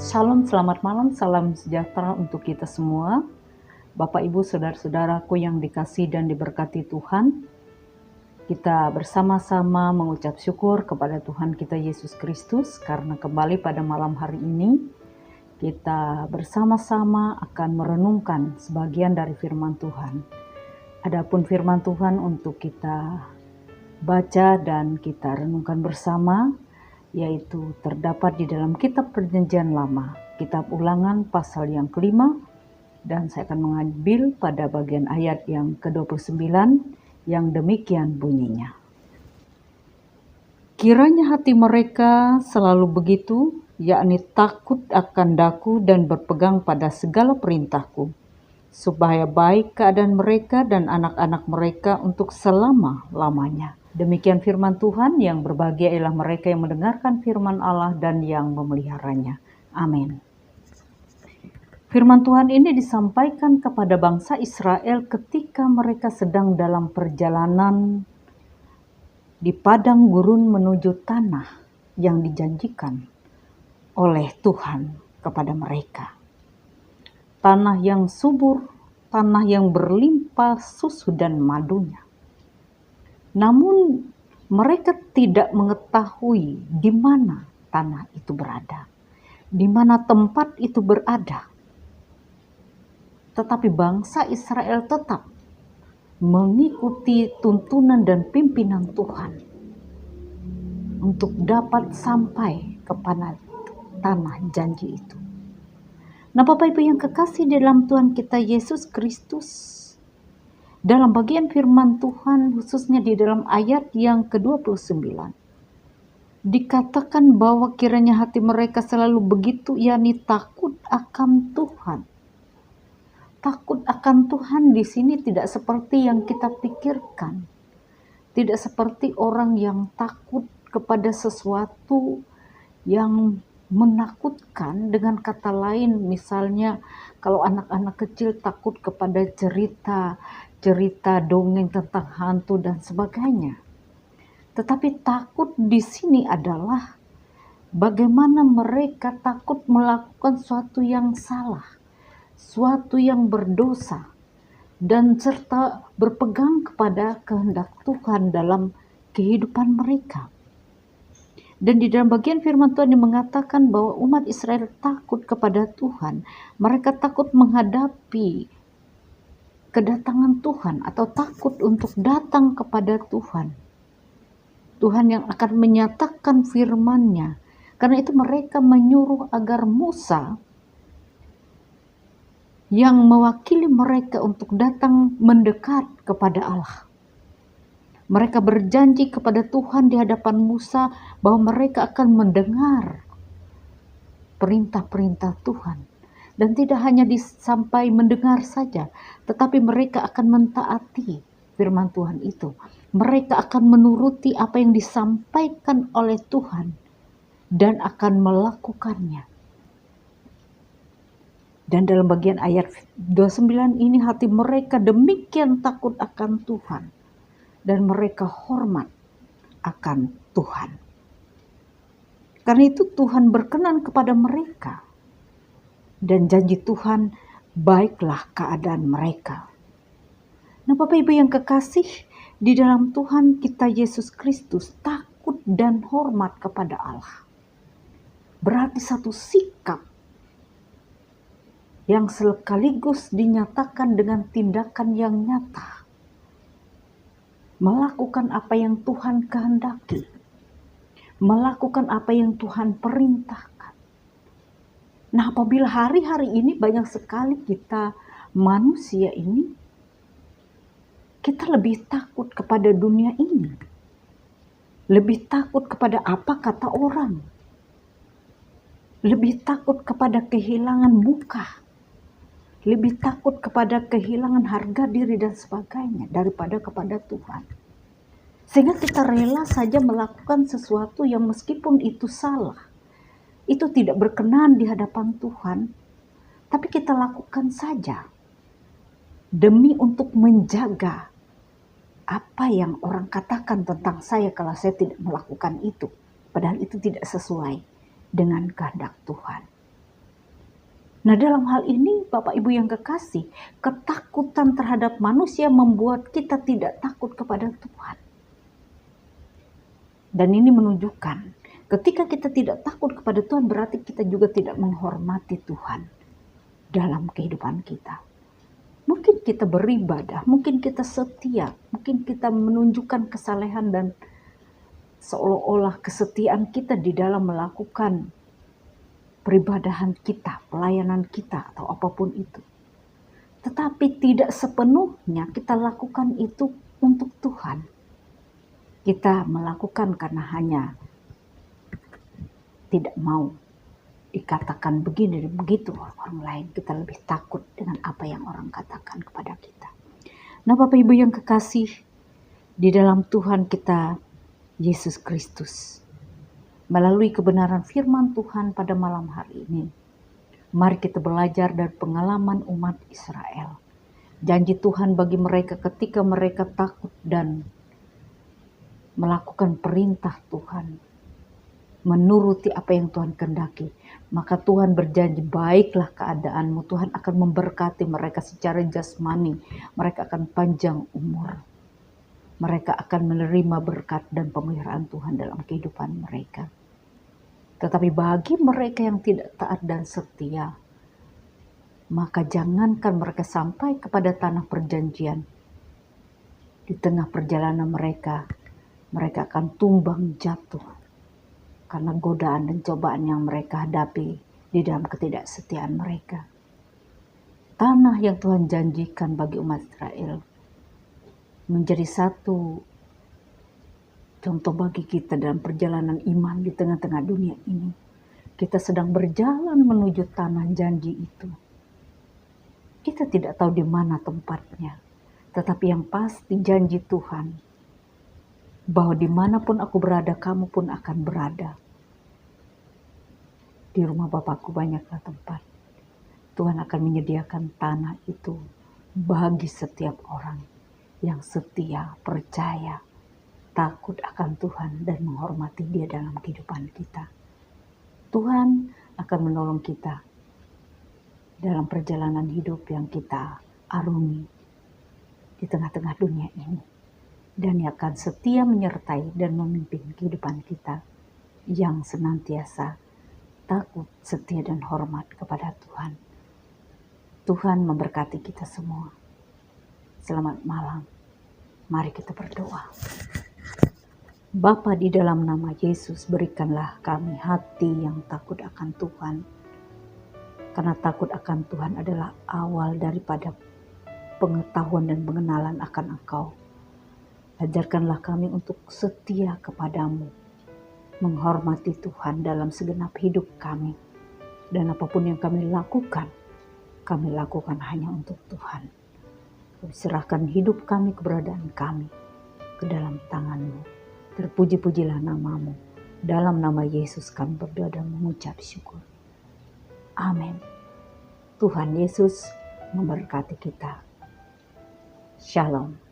Shalom, selamat malam, salam sejahtera untuk kita semua. Bapak, Ibu, saudara-saudaraku yang dikasihi dan diberkati Tuhan. Kita bersama-sama mengucap syukur kepada Tuhan kita Yesus Kristus karena kembali pada malam hari ini kita bersama-sama akan merenungkan sebagian dari firman Tuhan. Adapun firman Tuhan untuk kita baca dan kita renungkan bersama, yaitu terdapat di dalam kitab Perjanjian Lama, kitab Ulangan pasal yang kelima, dan saya akan mengambil pada bagian ayat yang ke-29 yang demikian bunyinya. Kiranya hati mereka selalu begitu, yakni takut akan daku dan berpegang pada segala perintahku, supaya baik keadaan mereka dan anak-anak mereka untuk selama-lamanya. Demikian firman Tuhan. Yang berbahagia ialah mereka yang mendengarkan firman Allah dan yang memeliharanya. Amin. Firman Tuhan ini disampaikan kepada bangsa Israel ketika mereka sedang dalam perjalanan di padang gurun menuju tanah yang dijanjikan oleh Tuhan kepada mereka. Tanah yang subur, tanah yang berlimpah susu dan madunya. Namun mereka tidak mengetahui di mana tanah itu berada, di mana tempat itu berada. Tetapi bangsa Israel tetap mengikuti tuntunan dan pimpinan Tuhan untuk dapat sampai kepada tanah janji itu. Nah, Bapak Ibu yang kekasih dalam Tuhan kita Yesus Kristus, dalam bagian firman Tuhan khususnya di dalam ayat yang ke-29 dikatakan bahwa kiranya hati mereka selalu begitu, yakni takut akan Tuhan. Takut akan Tuhan di sini tidak seperti yang kita pikirkan. Tidak seperti orang yang takut kepada sesuatu yang menakutkan. Dengan kata lain, misalnya kalau anak-anak kecil takut kepada cerita dongeng tentang hantu dan sebagainya. Tetapi takut di sini adalah bagaimana mereka takut melakukan sesuatu yang salah, suatu yang berdosa, dan serta berpegang kepada kehendak Tuhan dalam kehidupan mereka. Dan di dalam bagian firman Tuhan yang mengatakan bahwa umat Israel takut kepada Tuhan. Mereka takut menghadapi kedatangan Tuhan atau takut untuk datang kepada Tuhan. Tuhan yang akan menyatakan firman-Nya. Karena itu mereka menyuruh agar Musa yang mewakili mereka untuk datang mendekat kepada Allah. Mereka berjanji kepada Tuhan di hadapan Musa bahwa mereka akan mendengar perintah-perintah Tuhan. Dan tidak hanya sampai mendengar saja, tetapi mereka akan mentaati firman Tuhan itu. Mereka akan menuruti apa yang disampaikan oleh Tuhan dan akan melakukannya. Dan dalam bagian ayat 29 ini hati mereka demikian takut akan Tuhan dan mereka hormat akan Tuhan. Karena itu Tuhan berkenan kepada mereka dan janji Tuhan baiklah keadaan mereka. Nah, Bapak Ibu yang kekasih di dalam Tuhan kita Yesus Kristus, takut dan hormat kepada Allah berarti satu sikap yang sekaligus dinyatakan dengan tindakan yang nyata. Melakukan apa yang Tuhan kehendaki. Melakukan apa yang Tuhan perintahkan. Nah, apabila hari-hari ini banyak sekali kita manusia ini, kita lebih takut kepada dunia ini. Lebih takut kepada apa kata orang. Lebih takut kepada kehilangan muka. Lebih takut kepada kehilangan harga diri dan sebagainya daripada kepada Tuhan. Sehingga kita rela saja melakukan sesuatu yang meskipun itu salah, itu tidak berkenan di hadapan Tuhan, tapi kita lakukan saja demi untuk menjaga apa yang orang katakan tentang saya kalau saya tidak melakukan itu. Padahal itu tidak sesuai dengan kehendak Tuhan. Nah, dalam hal ini Bapak Ibu yang kekasih, ketakutan terhadap manusia membuat kita tidak takut kepada Tuhan. Dan ini menunjukkan ketika kita tidak takut kepada Tuhan, berarti kita juga tidak menghormati Tuhan dalam kehidupan kita. Mungkin kita beribadah, mungkin kita setia, mungkin kita menunjukkan kesalehan dan seolah-olah kesetiaan kita di dalam melakukan peribadahan kita, pelayanan kita, atau apapun itu. Tetapi tidak sepenuhnya kita lakukan itu untuk Tuhan. Kita melakukan karena hanya tidak mau dikatakan begini dan begitu orang lain. Kita lebih takut dengan apa yang orang katakan kepada kita. Nah, Bapak Ibu yang kekasih, di dalam Tuhan kita Yesus Kristus, melalui kebenaran firman Tuhan pada malam hari ini, mari kita belajar dari pengalaman umat Israel. Janji Tuhan bagi mereka ketika mereka takut dan melakukan perintah Tuhan, menuruti apa yang Tuhan kehendaki, maka Tuhan berjanji, baiklah keadaanmu. Tuhan akan memberkati mereka secara jasmani, mereka akan panjang umur, mereka akan menerima berkat dan pemeliharaan Tuhan dalam kehidupan mereka. Tetapi bagi mereka yang tidak taat dan setia, maka jangankan mereka sampai kepada tanah perjanjian, di tengah perjalanan mereka akan tumbang jatuh karena godaan dan cobaan yang mereka hadapi di dalam ketidaksetiaan mereka. Tanah yang Tuhan janjikan bagi umat Israel menjadi satu contoh bagi kita dalam perjalanan iman di tengah-tengah dunia ini. Kita sedang berjalan menuju tanah janji itu. Kita tidak tahu di mana tempatnya, tetapi yang pasti janji Tuhan bahwa dimanapun aku berada, kamu pun akan berada. Di rumah Bapakku banyaklah tempat. Tuhan akan menyediakan tanah itu bagi setiap orang yang setia, percaya, takut akan Tuhan dan menghormati Dia dalam kehidupan kita. Tuhan akan menolong kita dalam perjalanan hidup yang kita arungi di tengah-tengah dunia ini. Dan Dia akan setia menyertai dan memimpin kehidupan kita yang senantiasa takut, setia, dan hormat kepada Tuhan. Tuhan memberkati kita semua. Selamat malam. Mari kita berdoa. Bapa, di dalam nama Yesus, berikanlah kami hati yang takut akan Tuhan. Karena takut akan Tuhan adalah awal daripada pengetahuan dan pengenalan akan Engkau. Ajarkanlah kami untuk setia kepadamu, menghormati Tuhan dalam segenap hidup kami. Dan apapun yang kami lakukan hanya untuk Tuhan. Kami serahkan hidup kami, keberadaan kami ke dalam tangan-Mu. Terpuji-pujilah nama-Mu. Dalam nama Yesus kami berdoa dan mengucap syukur. Amin. Tuhan Yesus memberkati kita. Shalom.